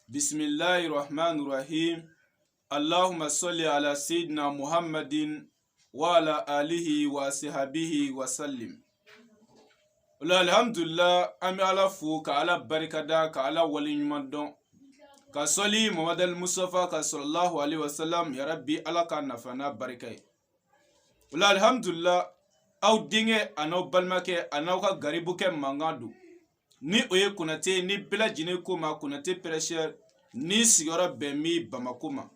Bismillahirrahmanirrahim. Allahumma salli ala Sayyidina Muhammadin wa ala alihi wa sahabihi wa sallim. Alhamdulillah, ami ala fo ka ala barikada ka ala wali ɲuman dɔn ka sɔli Muhammad al-Mustafa ka sallallahu alaihi wasallam ya rabbi ala ka nafana barika ye. Alhamdulillah, aw denkɛ an'aw balimakɛ an'aw ka garibu kɛ mankan don ni o ye Konate ni bɛɛ lajɛlen ko ma Konate prêcheur ni sigiyɔrɔ bɛn mi Bamako ma.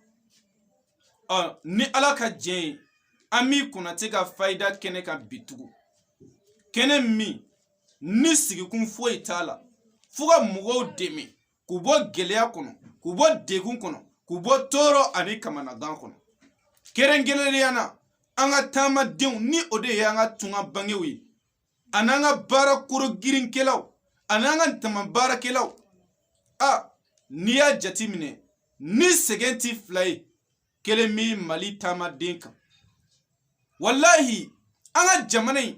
Ni ala ka diɲɛ ye an mi Konate ka fayida kɛnɛ kan bitugu kɛnɛ min ni sigikun foyi t'a la fo ka mɔgɔw dɛmɛ k'u bɔ gɛlɛya kɔnɔ k'u bɔ degun kɔnɔ k'u bɔ tɔɔrɔ ani kamanagan kɔnɔ. Kɛrɛnkɛrɛnnenya na an ka taamadenw ni o de ye an ka tunga bangew ye an'an ka baara koro girinkɛlaw an'an ka ntama baarakɛlaw. N'i y'a jati minɛ ni sɛgɛn ti fila ye kelen mi Mali taamaden kan. Wallahi an ka jamana in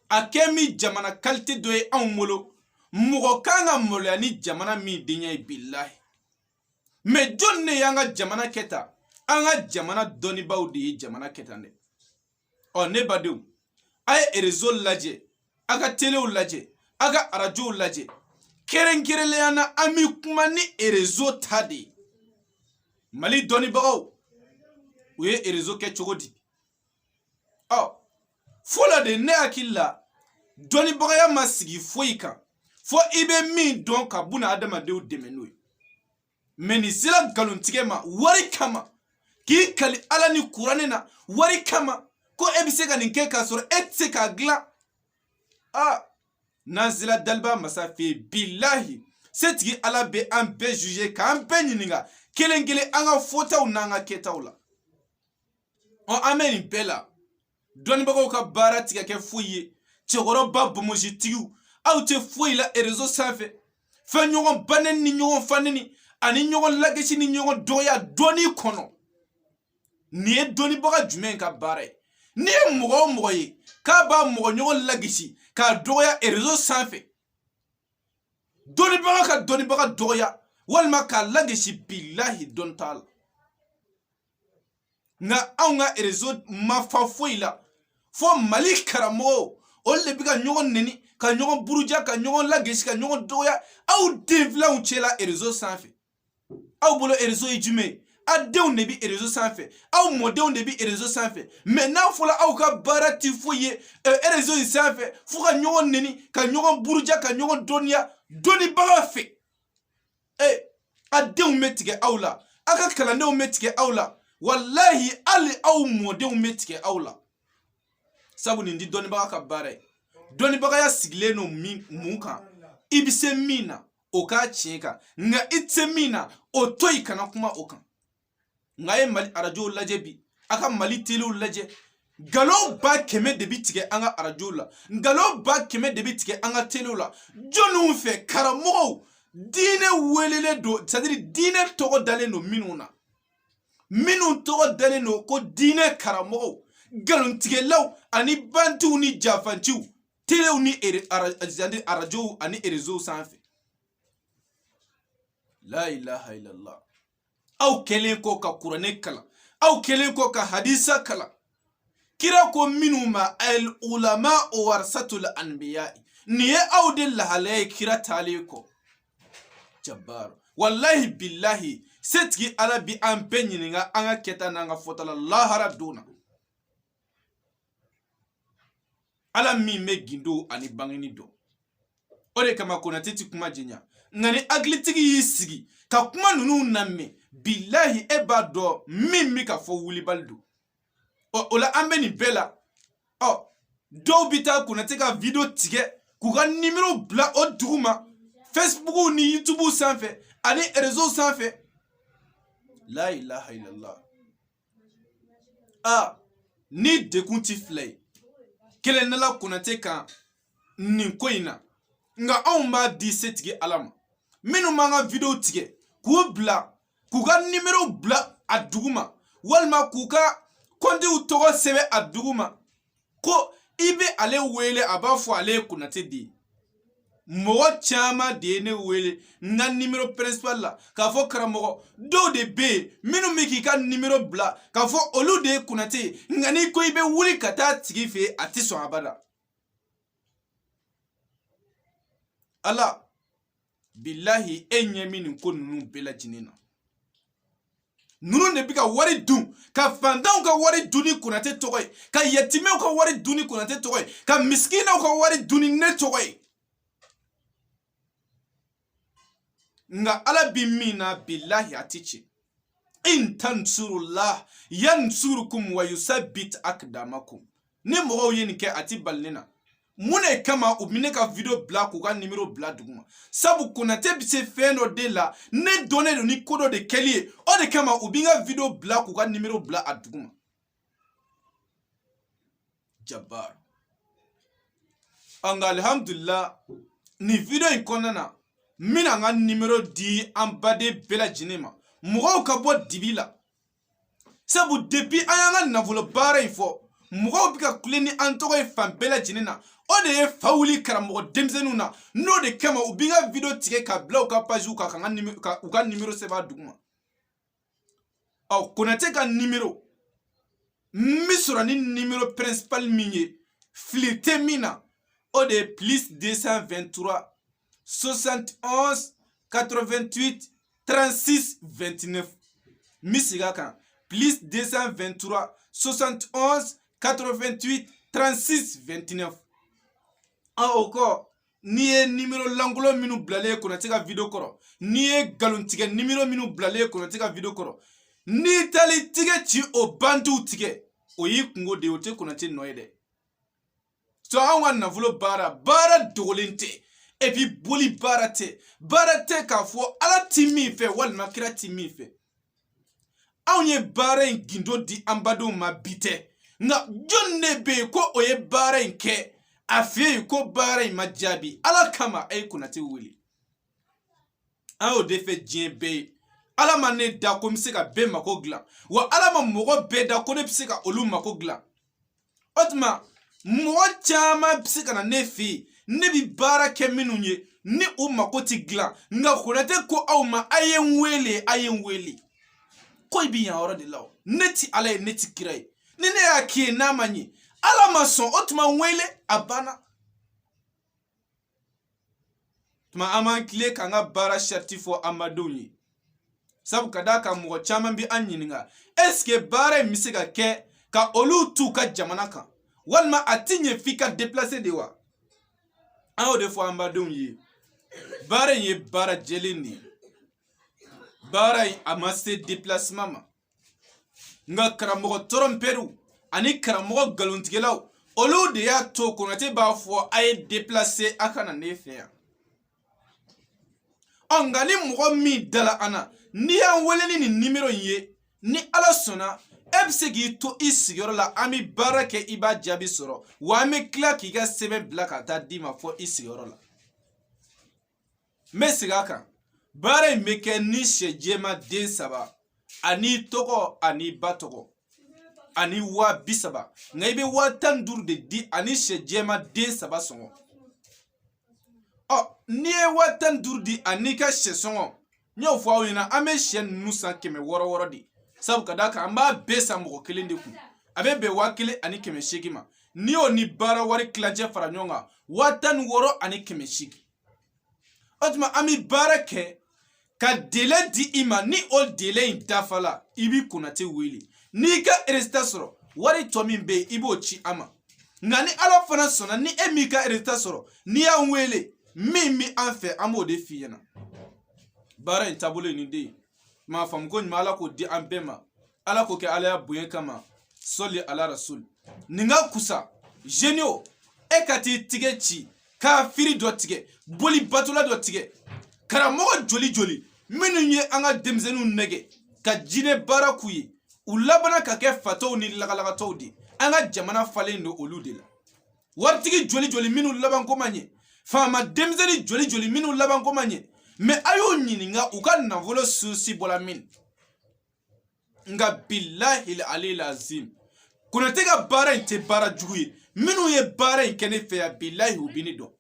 a kɛ mi jamana qualité dɔ ye anw bolo mɔgɔ kan ka maloya ni jamana min denya ye billahi. Mais jɔn ne y'an ka jamana kɛta? An ka jamana dɔnnibaaw de ye jamana kɛta dɛ. Ne badenw a ye réseau lajɛ a ka telew lajɛ a ka arajow lajɛ kɛrɛnkɛrɛnnenya na an mi kuma ni réseau ta de ye. Mali dɔnnibagaw u ye réseau kɛ cogo di? Fɔlɔ de ne hakili la dɔnnibagaya ma sigi foyi kan fo i bɛ min dɔn ka buna adamadenw dɛmɛ n'o ye. Mais ni sera nkalontigɛ ma wari kama k'i kali ala ni kuranɛ na wari kama ko e bɛ se ka nin kɛ k'a sɔrɔ e tɛ se k'a dilan. N'an sera daliba masa fɛ yen bilahi setigi ala bɛ an bɛɛ juger k'an bɛɛ ɲininka kelen kelen an ka fɔtaw n'an ka kɛtaw la. An bɛ nin bɛɛ la dɔnnibagaw ka baara tigɛ kɛ foyi ye cɛkɔrɔba bomositigiw aw tɛ foyi la réseau sanfɛ fɛn ɲɔgɔn bannen ni ɲɔgɔn faneni ani ɲɔgɔn lagisi ni ɲɔgɔn dɔgɔya dɔnni kɔnɔ. Nin ye dɔnnibaga jumɛn ka baara ye? Ni ye mɔgɔ o mɔgɔ ye k'a b'a mɔgɔ ɲɔgɔn lagisi k'a dɔgɔya réseau sanfɛ dɔnnibaga ka dɔnnibaga dɔgɔya walima k'a lagisi bilahi dɔn t'a la. Nka anw ka réseau ma fa foyi la fo Mali karamɔgɔw olu de bɛ ka ɲɔgɔn neni ka ɲɔgɔn buruja ka ɲɔgɔn lagisi ka ɲɔgɔn dɔgɔya aw den filanw cɛla réseau sanfɛ. Aw bolo réseau ye jumɛn ye? A denw de bi réseau sanfɛ aw mɔdenw de bi réseau sanfɛ. Mais n'a fɔla aw ka baara ti foyi ye réseau in sanfɛ fo ka ɲɔgɔn neni ka ɲɔgɔn buruja ka ɲɔgɔn dɔnniya dɔnnibaga fɛ. A denw bɛ tigɛ aw la a ka kalandenw bɛ tigɛ aw la wallahi hali aw mɔdenw bɛ tigɛ aw la. Sabu nin di dɔnnibaga ka baara ye. Dɔnnibagaya sigilen no mun kan i bɛ se min na o k'a tiɲɛ kan nka i tɛ se min na o to i kana kuma o kan. Nka ye Mali arajow lajɛ bi a ka Mali telew lajɛ nkalon ba kɛmɛ de bi tigɛ an ka arajow la nkalon ba kɛmɛ de bi tigɛ an ka telew la. Jɔnniw fɛ karamɔgɔw diinɛ welelen don c'est-à-dire diinɛ tɔgɔ dalen don minnu na minnu tɔgɔ dalen don ko diinɛ karamɔgɔw nkalontigɛlaw ani bantiw ni jafantiw telew ni arajow ani réseau sanfɛ. La ilaha illallah. Aw kelen ko ka kuranɛ kalan aw kelen ko ka hadisa kalan. Kira ko minnu ma al ulama warasatul anbiya. Ni ye aw de lahalaya ye kira taalen kɔ. Jabbar wallahi billahi setigi ala bi an bɛɛ ɲininka an ka kɛta n'an ka fɔta la lahara donna. Ala min bɛ gindo ani bangeni dɔn. O de kama Konate ti kuma jɛnya nka ni hakilitigi y'i sigi ka kuma ninnu lamɛn billahi e b'a dɔn min bɛ ka fɔ wulibali don. O la an bɛ nin bɛɛ la dɔw bɛ taa Konate ka video tigɛ k'u ka numéro bila o dugu ma Facebook ni YouTube sanfɛ ani réseau sanfɛ. La ilaha illallah. Ni dekun ti fila ye kelen nala Konate kan nin ko in na nka anw b'a di setigi ala ma minnu b'an ka video tigɛ k'u bila k'u ka numéro bila a dugu ma walima k'u ka comptew tɔgɔ sɛbɛn a dugu ma ko i bɛ ale wele a b'a fɔ ale ye Konate de ye. mɔgɔ caman de ye ne wele n ka nimero principal la k'a fɔ karamɔgɔ dɔw de bɛ yen minnu bɛ k'i ka nimero bila k'a fɔ olu de ye Konate ye nka n'i ko i bɛ wuli ka taa tigi fɛ yen a tɛ sɔn abada. Ala bilahi e ɲɛ min nin ko ninnu bɛɛ lajɛlen na ninnu de bɛ ka wari dun ka fantanw ka wari dun ni Konate tɔgɔ ye ka yatimɛw ka wari dun ni Konate tɔgɔ ye ka miskinaw ka wari dun ni ne tɔgɔ ye. Nga Ala bi min na bilahi a tɛ tiɲɛ. In tansurullah yansurukum wa yusabbit akdamakum. Ni mɔgɔw ye nin kɛ a tɛ bali ne na. Mun de kama u bɛ ne ka video bila k'u ka nimero bila duguma sabu Konate bɛ se fɛn dɔ de la ne dɔnnen don ni ko dɔ de kɛli ye o de kama u bɛ n ka video bila k'u ka nimero bila a duguma. Jabbar. Anga alhamdulillah ni video in kɔnɔna na mina n ka nimero di an baden bɛɛ lajɛlen ma mɔgɔw ka bɔ dibi la sabu depuis an y'an ka nafolo baara in fɔ mɔgɔw bɛ ka kule ni an tɔgɔ ye fan bɛɛ lajɛlen na o de ye fa wuli karamɔgɔ denmisɛnninw na n'o de kama u bɛ n ka video tigɛ ka bila u ka page kan ka u ka nimero sɛbɛn a duguma. Konate ka nimero n bɛ sɔrɔ ni nimero principal min ye fili tɛ min na o de ye plus 223 71 88 36 29 n bɛ segin a kan plus 223 71 88 36 29. O kɔ n'i ye nimero lankolon minnu bilalen ye Konate ka video kɔrɔ n'i ye galontigɛ nimero minnu bilalen ye Konate ka video kɔrɔ n'i taali tigɛ ci o bandiw tigɛ o y'i kungo de ye o tɛ Konate nɔ ye dɛ. So anw ka nafolo baara dogolen tɛ et puis boli baara tɛ k'a fɔ Ala ti min fɛ walima kira ti min fɛ. Anw ye baara in gindo di an badenw ma bi tɛ nka jɔn de bɛ yen ko o ye baara in kɛ a fɛ yen ko baara in ma jaabi Ala kama a ye Konate wele. An y'o de fɛ diɲɛ bɛɛ ye Ala ma ne da ko n bɛ se ka bɛɛ mako dilan wa Ala ma mɔgɔ bɛɛ da ko ne bɛ se ka olu mako dilan. O tuma mɔgɔ caman bɛ se ka na ne fɛ yen ne bɛ baara kɛ minnu ye ni u mako tɛ dilan nka Konate ko aw ma a ye n wele ko i bɛ yan yɔrɔ de la o ne tɛ Ala ye ne tɛ kira ye ni ne y'a k'i ye n'a ma ɲɛ Ala ma sɔn o tuma n wele a banna. Tuma an b'an tile k'an ka baara sariti fɔ an badenw ye sabu ka d'a kan mɔgɔ caman bɛ an ɲininka est-ce que baara in bɛ se ka kɛ ka olu t'u ka jamana kan walima a tɛ ɲɛ f'i ka déplacer de wa. An y'o de fɔ an badenw ye baara in ye baara jɛlen de ye baara in a ma se déplacement ma nka karamɔgɔ tɔrɔmpɛriw ani karamɔgɔ galontigɛlaw olu de y'a to Konate b'a fɔ a ye déplacer a ka na ne fɛ yan. Nka ni mɔgɔ min dala an na n'i y'an wele ni nin nimero in ye ni Ala sɔnna e bɛ se k'i to i sigiyɔrɔ la an bɛ baara kɛ i b'a jaabi sɔrɔ wa an bɛ tila k'i ka sɛbɛn bila ka taa d'i ma fɔ i sigiyɔrɔ la. N bɛ segin a kan baara in bɛ kɛ ni sɛ jɛman den 3 ani tɔgɔ ani ba tɔgɔ ani 30,000 nka i bɛ 15,000 de di ani sɛ jɛman den 3 sɔngɔ. N'i ye 15,000 di ani ka sɛ sɔngɔ n y'o fɔ aw ɲɛna an bɛ sɛ ninnu san 600 de sabu ka d'a kan an b'a bɛɛ san mɔgɔ kelen de kun a bɛ bɛn 1,000 ani 800 ma n'i y'o ni baara wari kilancɛ fara ɲɔgɔn kan 16,000 ani 800. O tuma an bɛ baara kɛ ka délai di i ma ni o délai in dafala i b'i Konate wele n'i ka résultat sɔrɔ wari tɔ min bɛ yen i b'o ci an ma nka ni Ala fana sɔnna ni e m'i ka résultat sɔrɔ n'i y'an wele min bɛ an fɛ an b'o de f'i ɲɛna. Baara in taabolo ye nin de ye m'a faamu ko ɲuman Ala k'o di an bɛɛ ma Ala k'o kɛ Ala ya bonya kama sɔli ala rasul. Nin ka kusa jeune e ka t'i tigɛ ci kafiri dɔ tigɛ boli batola dɔ tigɛ karamɔgɔ joli minnu ye an ka denmisɛnninw nɛgɛ ka jinɛ baara k'u ye u labana ka kɛ fatɔw ni lagalagatɔw de an ka jamana falen don olu de la. Waritigi joli minnu laban ko ma ɲɛ faama denmisɛnnin joli minnu laban ko ma ɲɛ mais a y'o ɲininka u ka nafolo susi bɔla min nka billahi alil azim Konate ka baara in tɛ baara jugu ye minnu ye baara in kɛ ne fɛ yan billahi u bɛ ne dɔn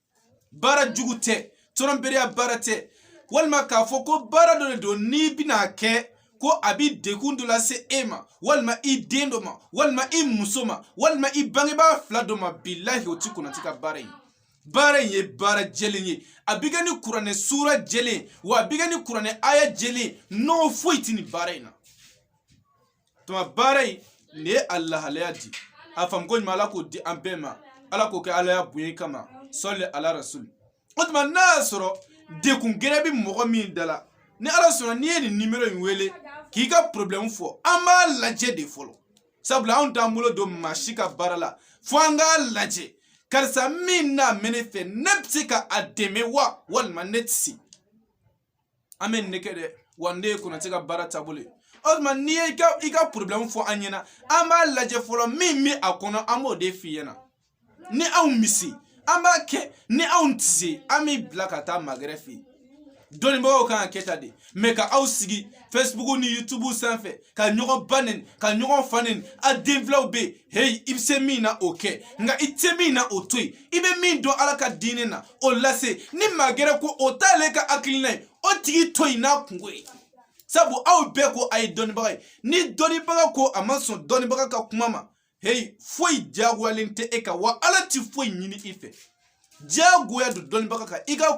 baara jugu tɛ tɔrɔnberiya baara tɛ walima k'a fɔ ko baara dɔ de don n'i bɛna kɛ ko a bɛ dekun dɔ lase e ma walima i den dɔ ma walima i muso ma walima i bangebaa fila dɔ ma bilahi o ti kunnati ka baara in baara in ye baara jɛlen ye a bɛ kɛ ni kuranɛ sura jɛlen wa a bɛ kɛ ni kuranɛ aya jɛlen n'o foyi ti ni baara in na tuma baara in nin ye a lahalaya di a faamu ko ɲuman ala k'o di an bɛɛ ma ala k'o kɛ ala ya bonya kama sɔli ala rasul o tuma n'a y'a sɔrɔ dekun gɛrɛ bɛ mɔgɔ min da la ni ala sɔnna n'i ye nin numéro in wele k'i ka problème fɔ an b'a lajɛ de fɔlɔ sabula anw t'an bolo don maa si ka baara la fo an k'a lajɛ karisa min n'a mɛ ne fɛ ne bɛ se ka a dɛmɛ wa walima ne tɛ se an bɛ nin de kɛ dɛ wa ne ye Konate ka baara taabolo ye o tuma n'i ye i ka problème fɔ an ɲɛna an b'a lajɛ fɔlɔ min bɛ a kɔnɔ an b'o de f'i ɲɛna ni anw bɛ se an b'a kɛ ni anw tɛ se an b'i bila ka taa maa wɛrɛ fɛ yen dɔnnibagaw kan ka kɛ ta de mɛ ka aw sigi Facebook ni YouTube sanfɛ ka ɲɔgɔn banen ka ɲɔgɔn fanen a denfilaw bɛ hey i bɛ se min na o kɛ nka i tɛ min na o to yen i bɛ min dɔn ala ka diinɛ na o lase ni maa gɛrɛ ko o t'ale ka hakilina ye o tigi to yen n'a kungo ye sabu aw bɛɛ ko a ye dɔnnibaga ye ni dɔnnibaga ko a ma sɔn dɔnnibaga ka kuma ma hey foyi diyagoyalen tɛ e kan wa ala ti foyi ɲini i fɛ diyagoya don dɔnnibaga kan i ka